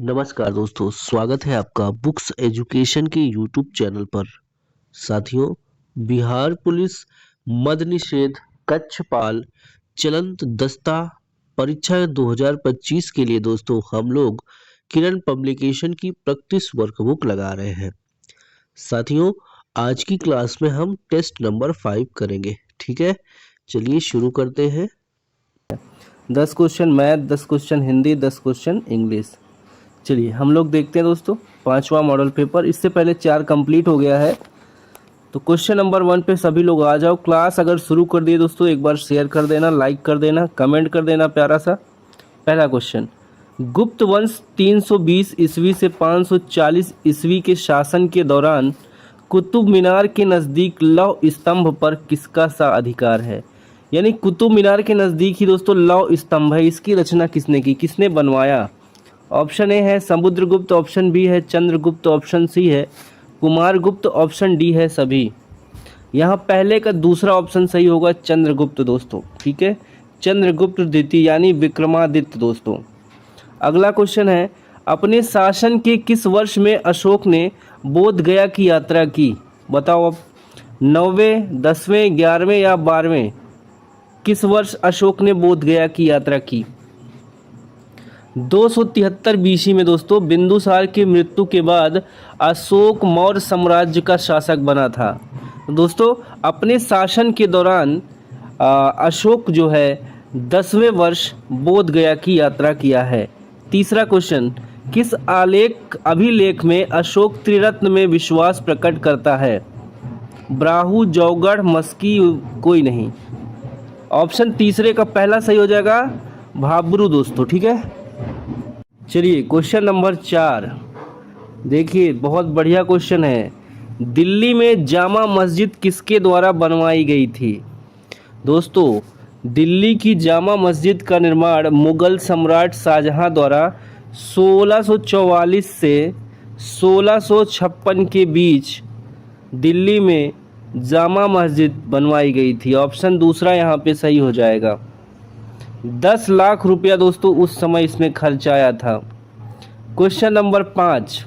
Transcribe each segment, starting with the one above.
नमस्कार दोस्तों, स्वागत है आपका बुक्स एजुकेशन के यूट्यूब चैनल पर। साथियों, बिहार पुलिस मद निषेध कक्षपाल चलंत दस्ता परीक्षा 2025 के लिए दोस्तों हम लोग किरण पब्लिकेशन की प्रैक्टिस वर्कबुक लगा रहे हैं। साथियों, आज की क्लास में हम टेस्ट नंबर 5 करेंगे। ठीक है, चलिए शुरू करते हैं। 10 question math, 10 question Hindi, 10 question English. चलिए हम लोग देखते हैं दोस्तों 5वां मॉडल पेपर। इससे पहले 4 कंप्लीट हो गया है। तो क्वेश्चन नंबर 1 पे सभी लोग आ जाओ। क्लास अगर शुरू कर दिए दोस्तों, एक बार शेयर कर देना, लाइक कर देना, कमेंट कर देना प्यारा सा। पहला क्वेश्चन, गुप्त वंश 320 ईस्वी से 540 ईस्वी के शासन के दौरान कुतुब मीनार के नज़दीक लौह स्तंभ पर किसका सा अधिकार है? यानी कुतुब मीनार के नज़दीक ही दोस्तों लौह स्तंभ है। इसकी रचना किसने की, किसने बनवाया? ऑप्शन ए है समुद्रगुप्त, ऑप्शन बी है चंद्रगुप्त, ऑप्शन सी है कुमारगुप्त, ऑप्शन डी है सभी। यहाँ पहले का दूसरा ऑप्शन सही होगा, चंद्रगुप्त दोस्तों। ठीक है, चंद्रगुप्त द्वितीय यानी विक्रमादित्य दोस्तों। अगला क्वेश्चन है, अपने शासन के किस वर्ष में अशोक ने बोध गया की यात्रा की? बताओ अब, 9वें, 10वें, 11वें या 12वें? किस वर्ष अशोक ने बोध गया की यात्रा की? 273 बीसी में दोस्तों बिंदुसार की मृत्यु के बाद अशोक मौर्य साम्राज्य का शासक बना था। दोस्तों अपने शासन के दौरान अशोक जो है 10वें वर्ष बोध गया की यात्रा किया है। तीसरा क्वेश्चन, किस अभिलेख में अशोक त्रिरत्न में विश्वास प्रकट करता है? ब्राहु, जौगढ़, मस्की, कोई नहीं। ऑप्शन तीसरे का पहला सही हो जाएगा, भाब्रू दोस्तों। ठीक है, चलिए क्वेश्चन नंबर 4 देखिए, बहुत बढ़िया क्वेश्चन है। दिल्ली में जामा मस्जिद किसके द्वारा बनवाई गई थी? दोस्तों दिल्ली की जामा मस्जिद का निर्माण मुगल सम्राट शाहजहां द्वारा 1644 से 1656 के बीच दिल्ली में जामा मस्जिद बनवाई गई थी। ऑप्शन दूसरा यहाँ पे सही हो जाएगा। 10 लाख रुपया दोस्तों उस समय इसमें खर्च आया था। क्वेश्चन नंबर 5,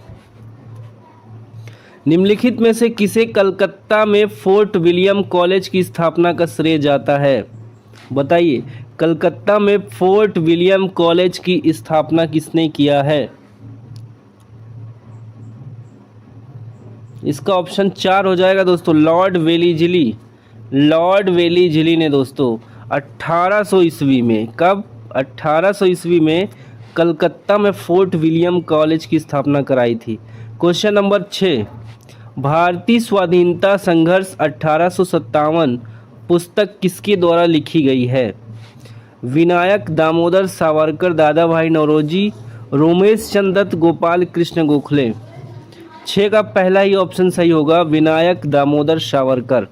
निम्नलिखित में से किसे कलकत्ता में फोर्ट विलियम कॉलेज की स्थापना का श्रेय जाता है? बताइए, कलकत्ता में फोर्ट विलियम कॉलेज की स्थापना किसने किया है? इसका ऑप्शन 4 हो जाएगा दोस्तों, लॉर्ड वेलीजली। लॉर्ड वेलीजली ने दोस्तों 1800 ईस्वी में, कब? 1800 ईस्वी में कलकत्ता में फोर्ट विलियम कॉलेज की स्थापना कराई थी। क्वेश्चन नंबर 6, भारतीय स्वाधीनता संघर्ष 1857 पुस्तक किसके द्वारा लिखी गई है? विनायक दामोदर सावरकर, दादा भाई नौरोजी, रोमेश चंद्र दत्त, गोपाल कृष्ण गोखले। 6 का पहला ही ऑप्शन सही होगा, विनायक दामोदर सावरकर।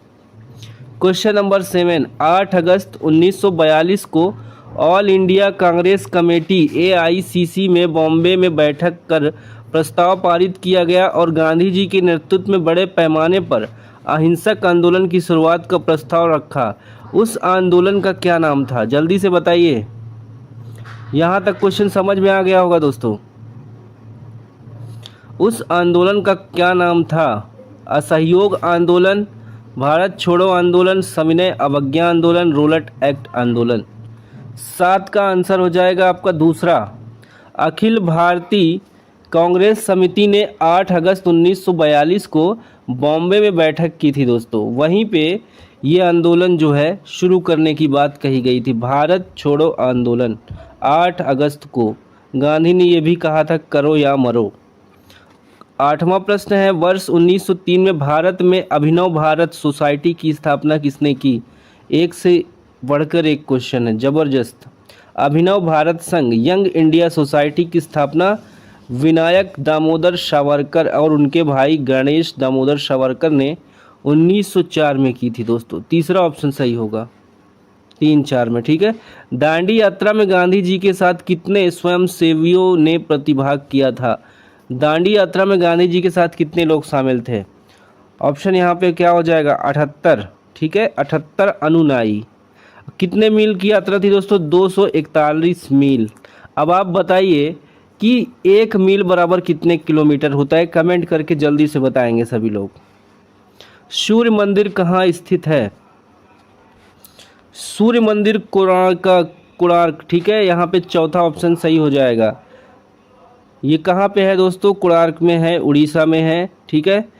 क्वेश्चन नंबर 7, 8 अगस्त 1942 को all India Congress committee AICC में बॉम्बे में बैठक कर प्रस्ताव पारित किया गया और गांधी जी के नेतृत्व में बड़े पैमाने पर अहिंसक आंदोलन की शुरुआत का प्रस्ताव रखा। उस आंदोलन का क्या नाम था? जल्दी से बताइए। यहाँ तक क्वेश्चन समझ में आ गया होगा दोस्तों। उस आंदोलन का क्या नाम था? असहयोग आंदोलन, भारत छोड़ो आंदोलन, सविनय अवज्ञा आंदोलन, रोलट एक्ट आंदोलन। 7 का आंसर हो जाएगा आपका दूसरा। अखिल भारतीय कांग्रेस समिति ने 8 अगस्त 1942 को बॉम्बे में बैठक की थी दोस्तों। वहीं पे ये आंदोलन जो है शुरू करने की बात कही गई थी, भारत छोड़ो आंदोलन। 8 अगस्त को गांधी ने ये भी कहा था, करो या मरो। 8वां प्रश्न है, वर्ष 1903 में भारत में अभिनव भारत सोसाइटी की स्थापना किसने की? एक से बढ़कर एक क्वेश्चन है, ज़बरदस्त। अभिनव भारत संघ, यंग इंडिया सोसाइटी की स्थापना विनायक दामोदर सावरकर और उनके भाई गणेश दामोदर सावरकर ने 1904 में की थी दोस्तों। तीसरा ऑप्शन सही होगा, 3-4 में। ठीक है, दांडी यात्रा में गांधी जी के साथ कितने स्वयंसेवियों ने प्रतिभाग किया था? दांडी यात्रा में गांधी जी के साथ कितने लोग शामिल थे? ऑप्शन यहाँ पे क्या हो जाएगा, 78। ठीक है, 78 अनुयायी। कितने मील की यात्रा थी दोस्तों? 241 मील। अब आप बताइए कि 1 मील बराबर कितने किलोमीटर होता है? कमेंट करके जल्दी से बताएंगे सभी लोग। सूर्य मंदिर कहाँ स्थित है? सूर्य मंदिर कोणार्क, ठीक है, यहाँ पे चौथा ऑप्शन सही हो जाएगा। ये कहाँ पे है दोस्तों? कोणार्क में है, उड़ीसा में है, ठीक है।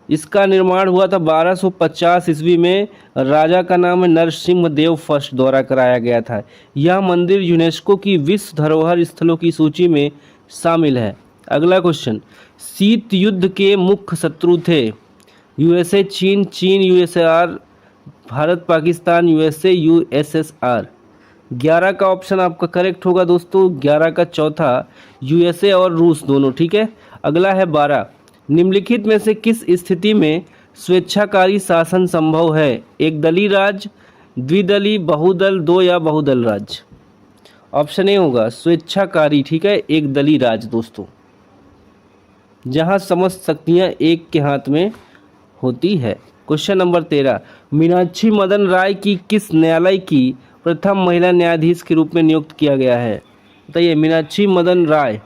इसका निर्माण हुआ था 1250 ईस्वी में। राजा का नाम है नरसिंह देव फर्स्ट द्वारा कराया गया था। यह मंदिर यूनेस्को की विश्व धरोहर स्थलों की सूची में शामिल है। अगला क्वेश्चन, शीत युद्ध के मुख्य शत्रु थे? यूएसए, चीन, चीन USAR, Bharat Pakistan, USA USSR. 11 का ऑप्शन आपका करेक्ट होगा दोस्तों, 11 का चौथा, यूएसए और रूस दोनों, ठीक है। अगला है 12, निम्नलिखित में से किस स्थिति में स्वेच्छाकारी शासन संभव है? एक दलीय राज, द्विदलीय, बहुदल, दो या बहुदल राज। ऑप्शन ए होगा स्वेच्छाकारी, ठीक है, एक दलीय राज दोस्तों, जहां समस्त शक्तियां एक के हाथ में होती है। क्वेश्चन नंबर 13, मीनाक्षी मदन राय की किस न्यायालय की प्रथम महिला न्यायाधीश के रूप में नियुक्त किया गया है? बताइए। मीनाक्षी मदन राय,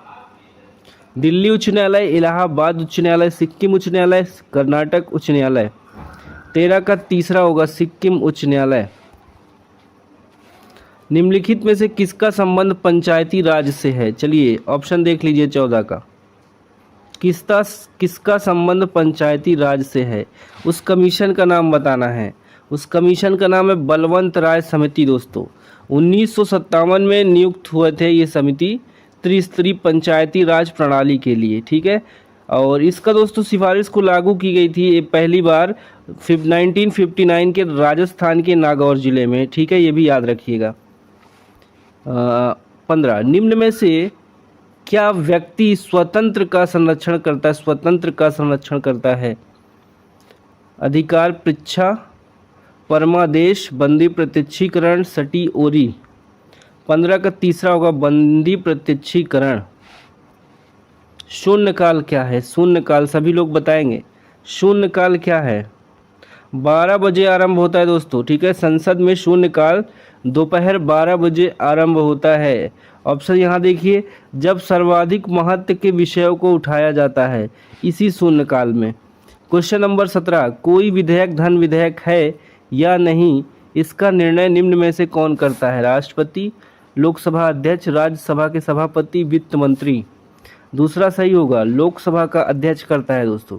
दिल्ली उच्च न्यायालय, इलाहाबाद उच्च न्यायालय, सिक्किम उच्च न्यायालय, कर्नाटक उच्च न्यायालय। 13 का तीसरा होगा सिक्किम उच्च न्यायालय। निम्नलिखित में से किसका संबंध पंचायती राज से है? चलिए ऑप्शन देख लीजिए 14 का। किसका संबंध पंचायती राज से है? उस कमीशन का नाम बताना है। उस कमीशन का नाम है बलवंत राय समिति दोस्तों। 1957 में नियुक्त हुए थे ये समिति त्रिस्तरीय पंचायती राज प्रणाली के लिए, ठीक है। और इसका दोस्तों सिफारिश को लागू की गई थी ये पहली बार 1959 के राजस्थान के नागौर जिले में, ठीक है, ये भी याद रखिएगा। 15, निम्न में से क्या व्यक्ति स्वतंत्र का संरक्षण करता है? स्वतंत्र का संरक्षण करता है? अधिकार पृच्छा, परमादेश, बंदी प्रत्यक्षीकरण, सटी ओरी। 15 का तीसरा होगा बंदी प्रत्यक्षीकरण। शून्यकाल क्या है? शून्यकाल सभी लोग बताएंगे। शून्यकाल क्या है? 12 बजे आरंभ होता है दोस्तों, ठीक है। संसद में शून्यकाल दोपहर 12 बजे आरंभ होता है। ऑप्शन यहाँ देखिए, जब सर्वाधिक महत्व के विषयों को उठाया जाता है इसी शून्यकाल में। क्वेश्चन नंबर 17, कोई विधेयक धन विधेयक है या नहीं, इसका निर्णय निम्न में से कौन करता है? राष्ट्रपति, लोकसभा अध्यक्ष, राज्यसभा के सभापति, वित्त मंत्री। दूसरा सही होगा, लोकसभा का अध्यक्ष करता है दोस्तों।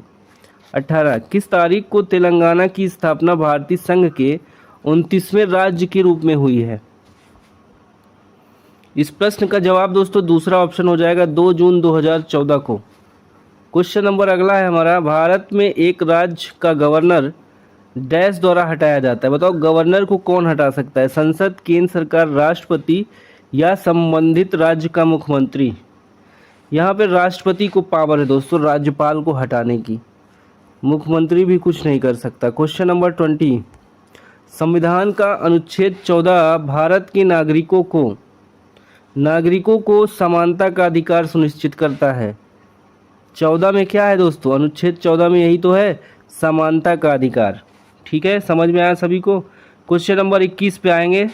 18, किस तारीख को तेलंगाना की स्थापना भारतीय संघ के 29वें राज्य के रूप में हुई है? इस प्रश्न का जवाब दोस्तों दूसरा ऑप्शन हो जाएगा 2 जून 2014 को। क्वेश्चन नंबर अगला है हमारा, भारत में एक राज्य का गवर्नर डैश द्वारा हटाया जाता है। बताओ गवर्नर को कौन हटा सकता है? संसद, केंद्र सरकार, राष्ट्रपति या संबंधित राज्य का मुख्यमंत्री। यहाँ पे राष्ट्रपति को पावर है दोस्तों राज्यपाल को हटाने की, मुख्यमंत्री भी कुछ नहीं कर सकता। क्वेश्चन नंबर 20, संविधान का अनुच्छेद 14 भारत के नागरिकों को समानता का अधिकार सुनिश्चित करता है। 14 में क्या है दोस्तों? अनुच्छेद 14 में यही तो है, समानता का अधिकार, ठीक है। समझ में आया सभी को? क्वेश्चन नंबर 21 पे आएंगे।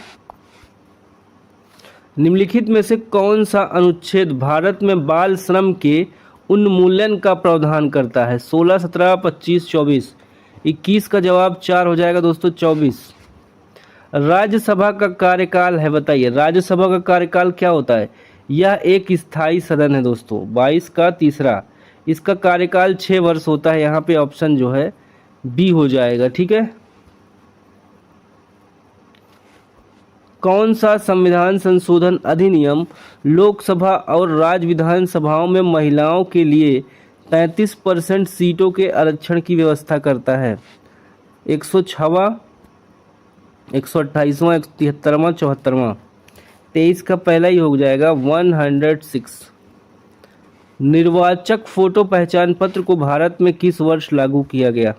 निम्नलिखित में से कौन सा अनुच्छेद भारत में बाल श्रम के उन्मूलन का प्रावधान करता है? 16, 17, 25, 24। 21 का जवाब 4 हो जाएगा दोस्तों, 24। राज्यसभा का कार्यकाल है, बताइए राज्यसभा का कार्यकाल क्या होता है? यह एक स्थायी सदन है दोस्तों। 22 का तीसरा, इसका कार्यकाल 6 वर्ष होता है। यहाँ पे ऑप्शन जो है बी हो जाएगा, ठीक है। कौन सा संविधान संशोधन अधिनियम लोकसभा और राज्य विधानसभाओं में महिलाओं के लिए 33% सीटों के आरक्षण की व्यवस्था करता है? 106वां, 128वां, 173वां, 74वां। 23 का पहला ही हो जाएगा 106। निर्वाचक फोटो पहचान पत्र को भारत में किस वर्ष लागू किया गया?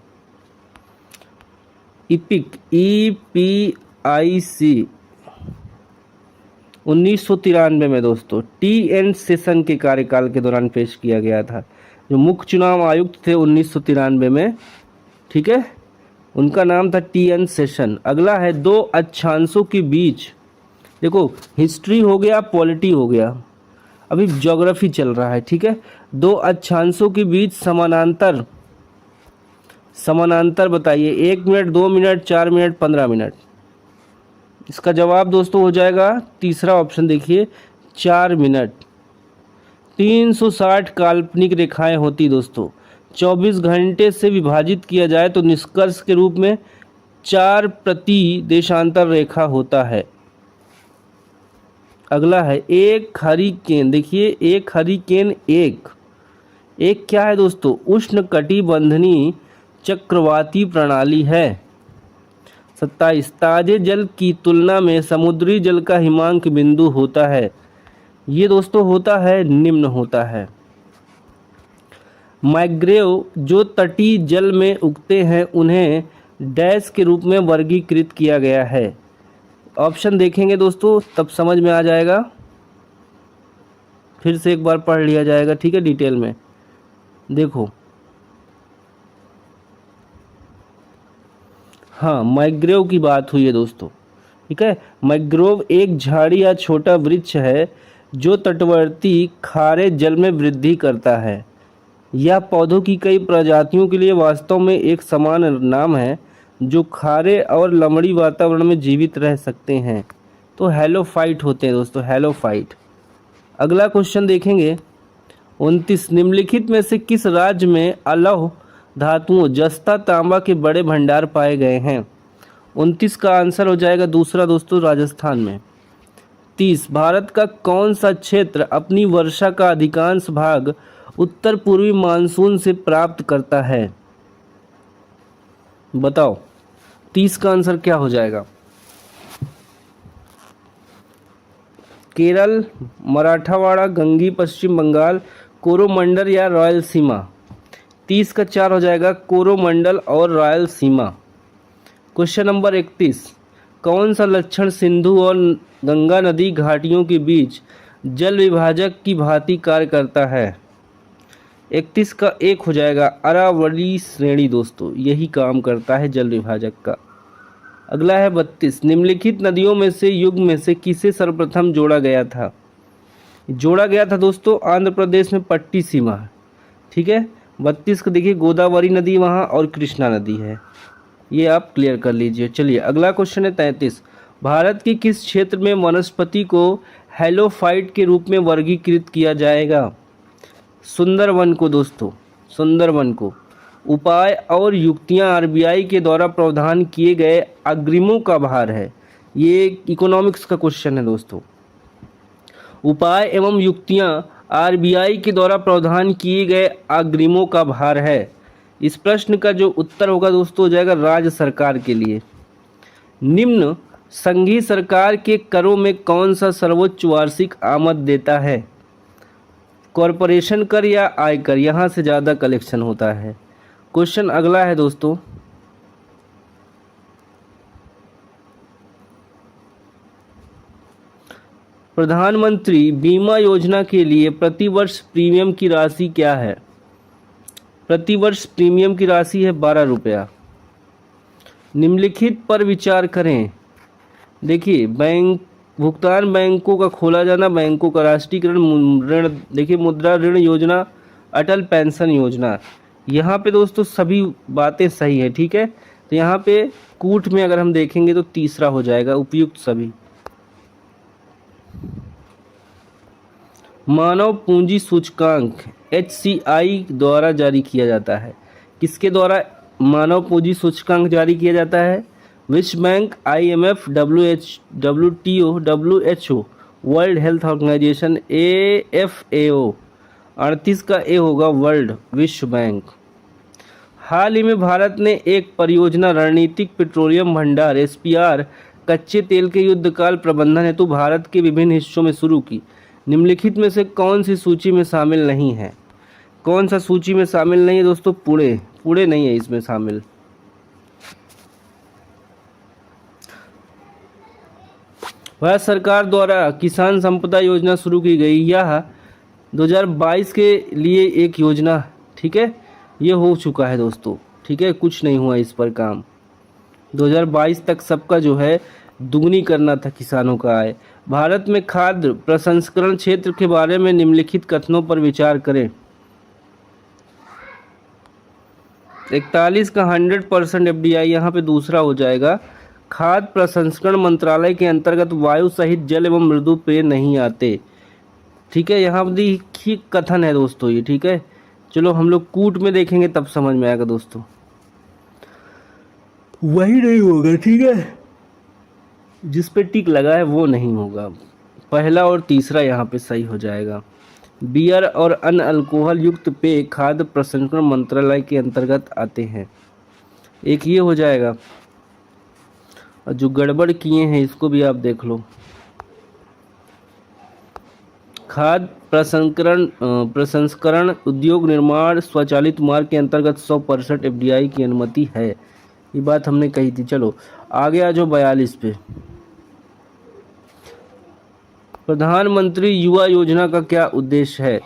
इपिक, EPIC 1993 में दोस्तों TN सेशन के कार्यकाल के दौरान पेश किया गया था। जो मुख्य चुनाव आयुक्त थे 1993 में, ठीक है, उनका नाम था TN सेशन। अगला है, दो अक्षांशों के बीच, देखो हिस्ट्री हो गया, पॉलिटी हो गया। अभी ज्योग्राफी चल रहा है, ठीक है। दो अक्षांशों के बीच समानांतर बताइए, 1 मिनट, 2 मिनट, 4 मिनट, 15 मिनट। इसका जवाब दोस्तों हो जाएगा तीसरा ऑप्शन, देखिए 4 मिनट। 360 काल्पनिक रेखाएं होती दोस्तों, 24 घंटे से विभाजित किया जाए तो निष्कर्ष के रूप में 4 प्रति देशांतर रेखा होता है। अगला है एक हरिकेन, देखिए एक हरिकेन एक क्या है दोस्तों, उष्ण कटिबंधनीय चक्रवाती प्रणाली है। 27 ताजे जल की तुलना में समुद्री जल का हिमांक बिंदु होता है। ये दोस्तों होता है निम्न होता है। मैंग्रोव जो तटीय जल में उगते हैं उन्हें डैश के रूप में वर्गीकृत किया गया है। ऑप्शन देखेंगे दोस्तों तब समझ में आ जाएगा, फिर से एक बार पढ़ लिया जाएगा, ठीक है, डिटेल में। देखो, हाँ मैंग्रोव की बात हुई है दोस्तों, ठीक है। मैंग्रोव एक झाड़ी या छोटा वृक्ष है जो तटवर्ती खारे जल में वृद्धि करता है। यह पौधों की कई प्रजातियों के लिए वास्तव में एक समान नाम है जो खारे और लमड़ी वातावरण में जीवित रह सकते हैं। तो हेलोफाइट होते हैं दोस्तों, हेलोफाइट। अगला क्वेश्चन देखेंगे 29, निम्नलिखित में से किस राज्य में अलौह धातुओं जस्ता तांबा के बड़े भंडार पाए गए हैं। 29 का आंसर हो जाएगा दूसरा दोस्तों, राजस्थान में। 30, भारत का कौन सा क्षेत्र अपनी वर्षा का अधिकांश भाग उत्तर पूर्वी मानसून से प्राप्त करता है। बताओ 30 का आंसर क्या हो जाएगा। केरल, मराठवाड़ा, गंगी पश्चिम बंगाल, कोरोमंडल या रायलसीमा। 30 का 4 हो जाएगा, कोरोमंडल और रायलसीमा। क्वेश्चन नंबर 31, कौन सा लक्षण सिंधु और गंगा नदी घाटियों के बीच जल विभाजक की भांति कार्य करता है। 31 का 1 हो जाएगा, अरावली श्रेणी दोस्तों, यही काम करता है जल विभाजक का। अगला है 32, निम्नलिखित नदियों में से युग में से किसे सर्वप्रथम जोड़ा गया था। जोड़ा गया था दोस्तों आंध्र प्रदेश में पट्टी सीमा, ठीक है। 32 का देखिए गोदावरी नदी वहाँ और कृष्णा नदी है, ये आप क्लियर कर लीजिए। चलिए अगला क्वेश्चन है 33, भारत के किस क्षेत्र में वनस्पति को हेलोफाइट के रूप में वर्गीकृत किया जाएगा। सुंदरवन को दोस्तों, सुंदरवन को। उपाय और युक्तियां आरबीआई के द्वारा प्रावधान किए गए अग्रिमों का भार है। ये इकोनॉमिक्स का क्वेश्चन है दोस्तों। उपाय एवं युक्तियां आरबीआई के द्वारा प्रावधान किए गए अग्रिमों का भार है। इस प्रश्न का जो उत्तर होगा दोस्तों हो जाएगा राज्य सरकार के लिए। निम्न संघीय सरकार के करों में कौन सा सर्वोच्च वार्षिक आमद देता है। कॉरपोरेशन कर या आयकर, यहाँ से ज़्यादा कलेक्शन होता है। क्वेश्चन अगला है दोस्तों, प्रधानमंत्री बीमा योजना के लिए प्रतिवर्ष प्रीमियम की राशि क्या है। प्रतिवर्ष प्रीमियम की राशि है 12 रुपया। निम्नलिखित पर विचार करें। देखिए बैंक भुगतान बैंकों का खोला जाना, बैंकों का राष्ट्रीयकरण, ऋण, देखिए मुद्रा ऋण योजना, अटल पेंशन योजना। यहाँ पे दोस्तों सभी बातें सही है, ठीक है। तो यहाँ पे कूट में अगर हम देखेंगे तो तीसरा हो जाएगा, उपयुक्त सभी। मानव पूंजी सूचकांक HCI द्वारा जारी किया जाता है। किसके द्वारा मानव पूंजी सूचकांक जारी किया जाता है। विश्व bank, IMF, WTO, WHO, World Health Organization, AFAO। 38 का ए होगा वर्ल्ड, विश्व बैंक। हाल ही में भारत ने एक परियोजना रणनीतिक पेट्रोलियम भंडार SPR कच्चे तेल के युद्धकाल प्रबंधन हेतु भारत के विभिन्न हिस्सों में शुरू की। निम्नलिखित में से कौन सी सूची में शामिल नहीं है। कौन सा सूची में शामिल नहीं है दोस्तों, पुणे नहीं है इसमें शामिल। भारत सरकार द्वारा किसान संपदा योजना शुरू की गई। यह 2022 के लिए एक योजना, ठीक है, ये हो चुका है दोस्तों, ठीक है, कुछ नहीं हुआ इस पर काम। 2022 तक सबका जो है दुगनी करना था किसानों का आय। भारत में खाद्य प्रसंस्करण क्षेत्र के बारे में निम्नलिखित कथनों पर विचार करें। 41 का 100% FDI यहाँ पे दूसरा हो जाएगा। खाद्य प्रसंस्करण मंत्रालय के अंतर्गत वायु सहित जल एवं मृदु पेय नहीं आते। ठीक है, यहाँ देखिए कथन है दोस्तों ये। ठीक है, चलो हम लोग कूट में देखेंगे तब समझ में आएगा दोस्तों। वही नहीं होगा, ठीक है, जिस पे टिक लगा है वो नहीं होगा। पहला और तीसरा यहाँ पे सही हो जाएगा। बियर और अन्य अल्कोहल युक्त पेय खाद्य प्रसंस्करण मंत्रालय के अंतर्गत आते हैं। एक ये हो जाएगा, और जो गड़बड़ किए हैं इसको भी आप देख लो। खाद्य प्रसंस्करण उद्योग निर्माण स्वचालित मार्ग के अंतर्गत 100% FDI की अनुमति है। ये बात हमने कही थी। चलो आगे आ जाओ 42 पे। प्रधानमंत्री युवा योजना का क्या उद्देश्य है?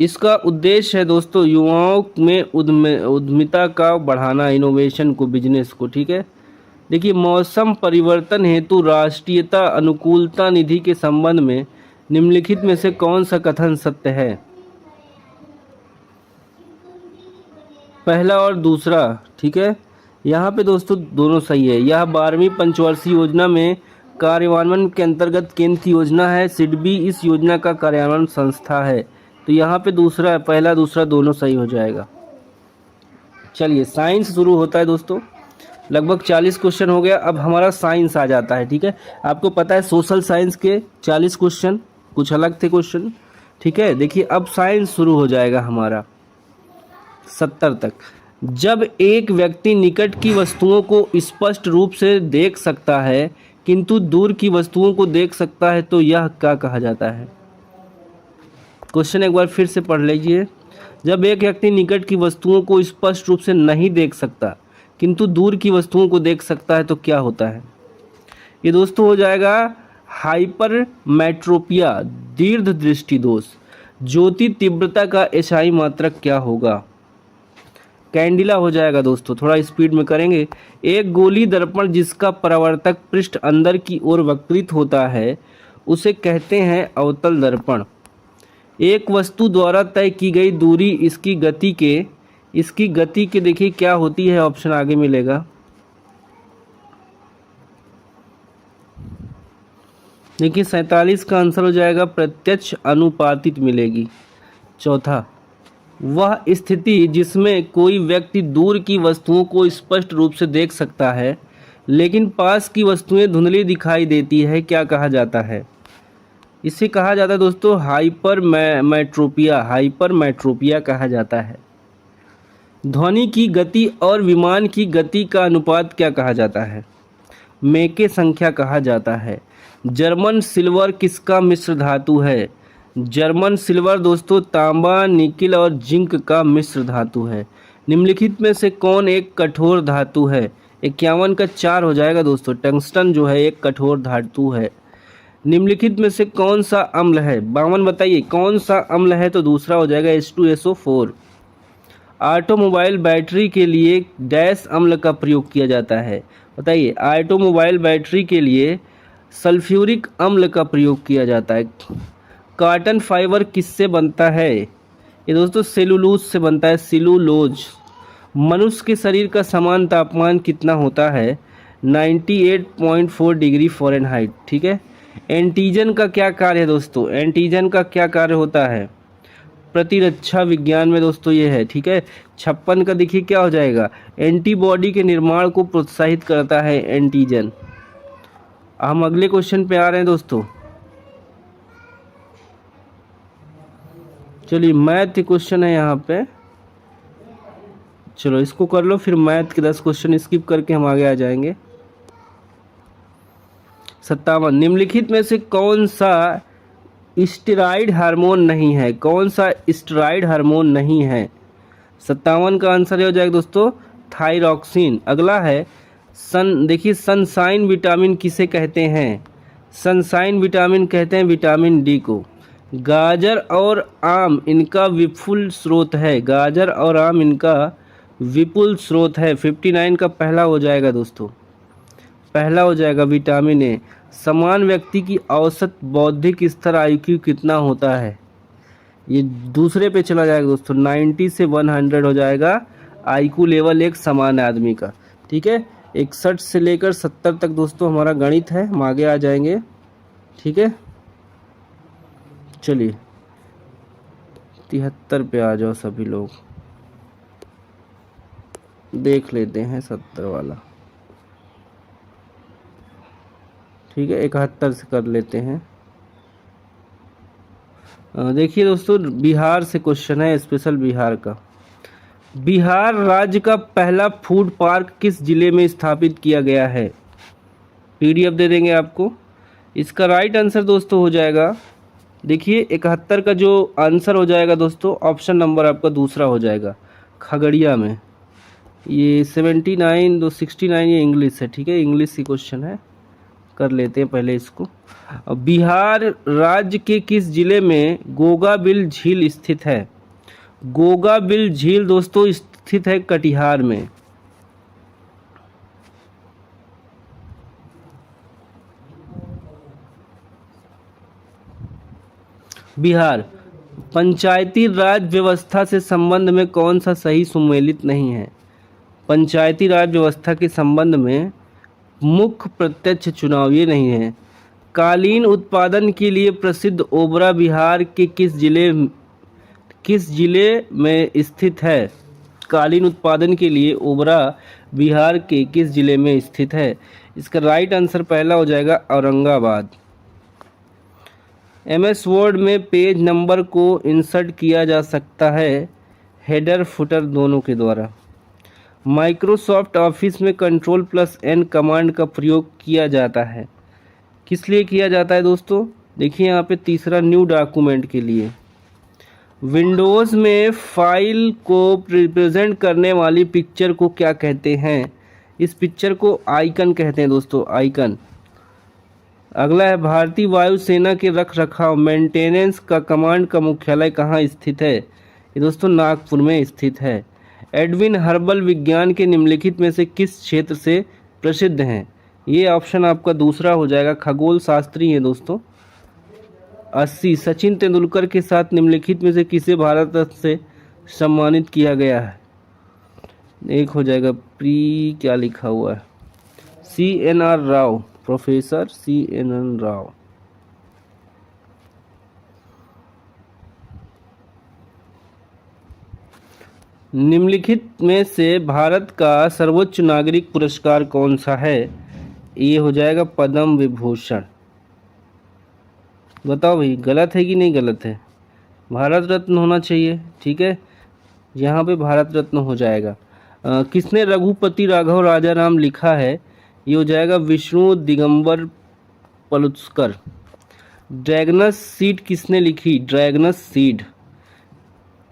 इसका उद्देश्य है दोस्तों युवाओं में उद्यमिता का बढ़ाना, इनोवेशन को, बिजनेस को। ठीक है, देखिए मौसम परिवर्तन हेतु राष्ट्रीयता अनुकूलता निधि के संबंध में निम्नलिखित में से कौन सा कथन सत्य है? पहला और दूसरा। ठीक है, यहाँ पे दोस्तों दोनों सही है। यह 12वीं पंचवर्षीय योजना में कार्यान्वयन के अंतर्गत केंद्रीय योजना है। सिडबी इस योजना का कार्यान्वयन संस्था है। तो यहाँ पे दूसरा, पहला दूसरा दोनों सही हो जाएगा। चलिए साइंस शुरू होता है दोस्तों। लगभग 40 क्वेश्चन हो गया, अब हमारा साइंस आ जाता है। ठीक है, आपको पता है सोशल साइंस के 40 क्वेश्चन कुछ अलग थे क्वेश्चन। ठीक है, देखिए अब साइंस शुरू हो जाएगा हमारा 70 तक। जब एक व्यक्ति निकट की वस्तुओं को स्पष्ट रूप से देख सकता है किंतु दूर की वस्तुओं को देख सकता है तो यह क्या कहा जाता है? क्वेश्चन एक बार फिर से पढ़ लीजिए। जब एक व्यक्ति निकट की वस्तुओं को स्पष्ट रूप से नहीं देख सकता किंतु दूर की वस्तुओं को देख सकता है तो क्या होता है? ये दोस्तों हो जाएगा हाइपरमेट्रोपिया, दीर्घ दृष्टि दोष। ज्योति तीव्रता का एसआई मात्रक क्या होगा? कैंडिला हो जाएगा दोस्तों। थोड़ा स्पीड में करेंगे। एक गोली दर्पण जिसका परावर्तक पृष्ठ अंदर की ओर वक्रित होता है उसे कहते हैं अवतल दर्पण। एक वस्तु द्वारा तय की गई दूरी इसकी गति के देखिए क्या होती है, ऑप्शन आगे मिलेगा। देखिए 47 का आंसर हो जाएगा प्रत्यक्ष अनुपातित मिलेगी। चौथा, वह स्थिति जिसमें कोई व्यक्ति दूर की वस्तुओं को स्पष्ट रूप से देख सकता है लेकिन पास की वस्तुएं धुंधली दिखाई देती है, क्या कहा जाता है? इसे कहा जाता है दोस्तों हाइपरमेट्रोपिया कहा जाता है। ध्वनि की गति और विमान की गति का अनुपात क्या कहा जाता है? मेके संख्या कहा जाता है। जर्मन सिल्वर किसका मिश्र धातु है? जर्मन सिल्वर दोस्तों तांबा, निकिल और जिंक का मिश्र धातु है। निम्नलिखित में से कौन एक कठोर धातु है? 51 का 4 हो जाएगा दोस्तों। टंगस्टन जो है एक कठोर धातु है। निम्नलिखित में से कौन सा अम्ल है? 52 बताइए कौन सा अम्ल है? तो दूसरा हो जाएगा H2SO4। ऑटोमोबाइल बैटरी के लिए डैश अम्ल का प्रयोग किया जाता है? बताइए ऑटोमोबाइल बैटरी के लिए सल्फ्यूरिक अम्ल का प्रयोग किया जाता है। कॉटन फाइबर किससे बनता है? ये दोस्तों सेलुलोज से बनता है, सेलुलोज। मनुष्य के शरीर का समान तापमान कितना होता है? 98.4 डिग्री फ़ारेनहाइट। ठीक है, एंटीजन का क्या कार्य है दोस्तों? एंटीजन का क्या कार्य होता है? प्रतिरक्षा विज्ञान में दोस्तों ये है। ठीक है, 56 का देखिए क्या हो जाएगा? एंटीबॉडी के निर्माण को प्रोत्साहित करता है एंटीजन। हम अगले क्वेश्चन पे आ रहे हैं दोस्तों। चलिए मैथ क्वेश्चन है यहाँ पे, चलो इसको कर लो, फिर मैथ के 10 क्वेश्चन स्किप करके हम आगे आ जाएंगे। 57, निम्नलिखित में से कौन सा स्टेरॉइड हार्मोन नहीं है? कौन सा स्टेरॉइड हार्मोन नहीं है? 57 का आंसर हो जाएगा दोस्तों थायरॉक्सिन। अगला है देखिए सनसाइन विटामिन किसे कहते हैं? सनसाइन विटामिन कहते हैं विटामिन डी को। गाजर और आम इनका विपुल स्रोत है। गाजर और आम इनका विपुल स्रोत है। 59 का पहला हो जाएगा दोस्तों, पहला हो जाएगा विटामिन ए। समान व्यक्ति की औसत बौद्धिक स्तर IQ कितना होता है? ये दूसरे पे चला जाएगा दोस्तों, 90 से 100 हो जाएगा IQ लेवल एक समान आदमी का। ठीक है, 61 से लेकर 70 तक दोस्तों हमारा गणित है, हम आगे आ जाएंगे। ठीक है, चलिए 73 पे आ जाओ सभी लोग, देख लेते हैं 70 वाला। ठीक है, 71 से कर लेते हैं। देखिए दोस्तों, बिहार से क्वेश्चन है, स्पेशल बिहार का। बिहार राज्य का पहला फूड पार्क किस जिले में स्थापित किया गया है? PDF दे देंगे आपको। इसका राइट आंसर दोस्तों हो जाएगा, देखिए 71 का जो आंसर हो जाएगा दोस्तों, ऑप्शन नंबर आपका दूसरा हो जाएगा, खगड़िया में। ये 79 69 ये इंग्लिश है। ठीक है, इंग्लिश की क्वेश्चन है, कर लेते हैं पहले इसको। बिहार राज्य के किस जिले में गोगाबिल झील स्थित है? गोगाबिल झील दोस्तों स्थित है कटिहार में। बिहार पंचायती राज व्यवस्था से संबंध में कौन सा सही सुमेलित नहीं है? पंचायती राज व्यवस्था के संबंध में मुख्य प्रत्यक्ष चुनाव ये नहीं है। कालीन उत्पादन के लिए प्रसिद्ध ओबरा बिहार के किस जिले में स्थित है? कालीन उत्पादन के लिए ओबरा बिहार के किस जिले में स्थित है? इसका राइट आंसर पहला हो जाएगा औरंगाबाद। MS वर्ड में पेज नंबर को इंसर्ट किया जा सकता है हेडर फुटर दोनों के द्वारा। माइक्रोसॉफ्ट ऑफिस में Ctrl+N कमांड का प्रयोग किया जाता है, किस लिए किया जाता है दोस्तों? देखिए यहाँ पे तीसरा, न्यू डॉक्यूमेंट के लिए। विंडोज़ में फाइल को रिप्रेजेंट करने वाली पिक्चर को क्या कहते हैं? इस पिक्चर को आइकन कहते हैं दोस्तों, आइकन। अगला है, भारतीय वायुसेना के रख रखाव मेंटेनेंस का कमांड का मुख्यालय कहाँ स्थित है? ये दोस्तों नागपुर में स्थित है। एडविन हर्बल विज्ञान के निम्नलिखित में से किस क्षेत्र से प्रसिद्ध हैं? ये ऑप्शन आपका दूसरा हो जाएगा, खगोल शास्त्री है दोस्तों। 80, सचिन तेंदुलकर के साथ निम्नलिखित में से किसे भारत रत्न से सम्मानित किया गया है? एक हो जाएगा, क्या लिखा हुआ है, CNR Rao, professor CNN Rao. निम्नलिखित में से भारत का सर्वोच्च नागरिक पुरस्कार कौन सा है? ये हो जाएगा पद्म विभूषण। बताओ भाई, गलत है कि नहीं गलत है? भारत रत्न होना चाहिए। ठीक है, यहाँ पे भारत रत्न हो जाएगा। किसने रघुपति राघव राजा राम लिखा है? ये हो जाएगा विष्णु दिगंबर पलुस्कर। ड्रैगनस सीड किसने लिखी? ड्रैगनस सीड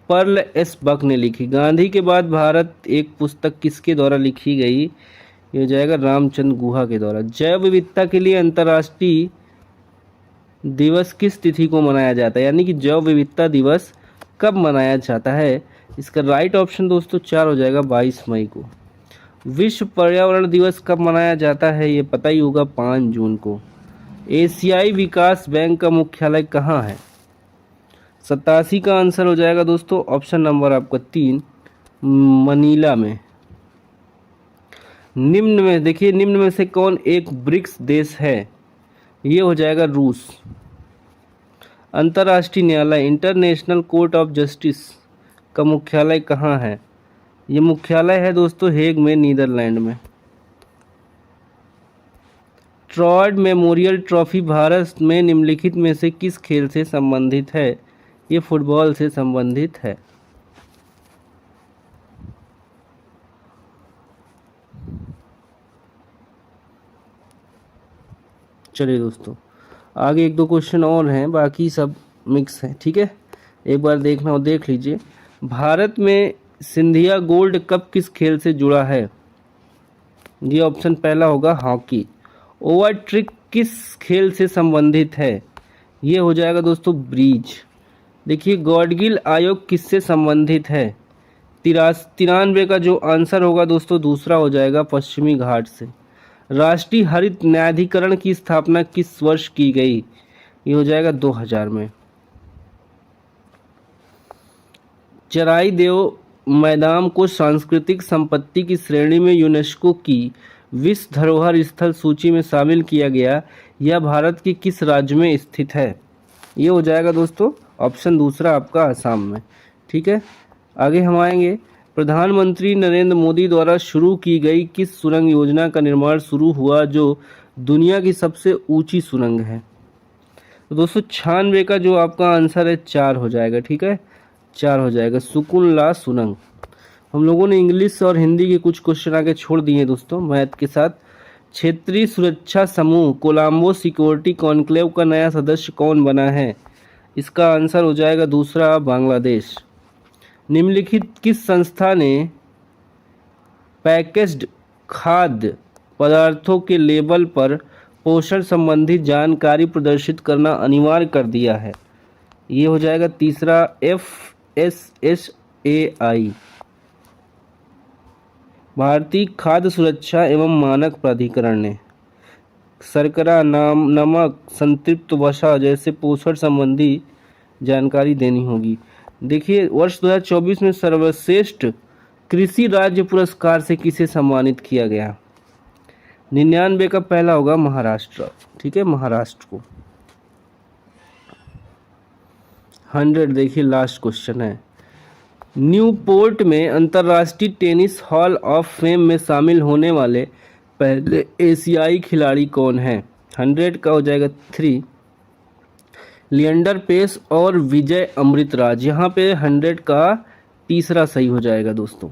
पर्ल S बक ने लिखी। गांधी के बाद भारत एक पुस्तक किसके द्वारा लिखी गई? ये हो जाएगा रामचंद्र गुहा के द्वारा। जैव विविधता के लिए अंतर्राष्ट्रीय दिवस किस तिथि को मनाया जाता है? यानी कि जैव विविधता दिवस कब मनाया जाता है? इसका राइट ऑप्शन दोस्तों 4 हो जाएगा, 22 मई को। विश्व पर्यावरण दिवस कब मनाया जाता है? ये पता ही होगा, 5 जून को। एशियाई विकास बैंक का मुख्यालय कहाँ है? 87 का आंसर हो जाएगा दोस्तों, ऑप्शन नंबर आपका 3, मनीला में। निम्न में देखिए, निम्न में से कौन एक ब्रिक्स देश है? ये हो जाएगा रूस। अंतर्राष्ट्रीय न्यायालय इंटरनेशनल कोर्ट ऑफ जस्टिस का मुख्यालय कहाँ है? ये मुख्यालय है दोस्तों हेग में, नीदरलैंड में। ट्रॉयड मेमोरियल ट्रॉफी भारत में निम्नलिखित में से किस खेल से संबंधित है? ये फुटबॉल से संबंधित है। चलिए दोस्तों, आगे एक दो क्वेश्चन और हैं, बाकी सब मिक्स है। ठीक है, एक बार देखना हो देख लीजिए। भारत में सिंधिया गोल्ड कप किस खेल से जुड़ा है? ये ऑप्शन पहला होगा, हॉकी। ओवर ट्रिक किस खेल से संबंधित है? ये हो जाएगा दोस्तों ब्रिज। देखिए, गॉडगिल आयोग किससे संबंधित है? 93 का जो आंसर होगा दोस्तों दूसरा हो जाएगा, पश्चिमी घाट से। राष्ट्रीय हरित न्यायाधिकरण की स्थापना किस वर्ष की गई? ये हो जाएगा 2000 में। चराई देव मैदान को सांस्कृतिक संपत्ति की श्रेणी में यूनेस्को की विश्व धरोहर स्थल सूची में शामिल किया गया। यह भारत के किस राज्य में स्थित है? ये हो जाएगा दोस्तों ऑप्शन दूसरा आपका असम में। ठीक है, आगे हम आएंगे। प्रधानमंत्री नरेंद्र मोदी द्वारा शुरू की गई किस सुरंग योजना का निर्माण शुरू हुआ जो दुनिया की सबसे ऊंची सुरंग है? तो दोस्तों 96 का जो आपका आंसर है 4 हो जाएगा। ठीक है, 4 हो जाएगा, सुकुनला सुरंग। हम लोगों ने इंग्लिश और हिंदी के कुछ क्वेश्चन आगे छोड़ दिए हैं दोस्तों मैथ के साथ। क्षेत्रीय सुरक्षा समूह कोलंबो सिक्योरिटी कॉन्क्लेव का नया सदस्य कौन बना है? इसका आंसर हो जाएगा दूसरा, बांग्लादेश। निम्नलिखित किस संस्था ने पैकेज्ड खाद्य पदार्थों के लेबल पर पोषण संबंधी जानकारी प्रदर्शित करना अनिवार्य कर दिया है? ये हो जाएगा तीसरा, FSSAI, भारतीय खाद्य सुरक्षा एवं मानक प्राधिकरण ने। शर्करा, नमक, संतृप्त वसा जैसे पोषण संबंधी जानकारी देनी होगी। देखिए वर्ष 2024 में सर्वश्रेष्ठ कृषि राज्य पुरस्कार से किसे सम्मानित किया गया? 99 का पहला होगा महाराष्ट्र। ठीक है, महाराष्ट्र को। 100 देखिए लास्ट क्वेश्चन है। न्यूपोर्ट में अंतर्राष्ट्रीय टेनिस हॉल ऑफ फेम में शामिल होने वाले पहले एशियाई खिलाड़ी कौन हैं? 100 का हो जाएगा 3, लिएंडर पेस और विजय अमृतराज। यहाँ पे 100 का तीसरा सही हो जाएगा दोस्तों।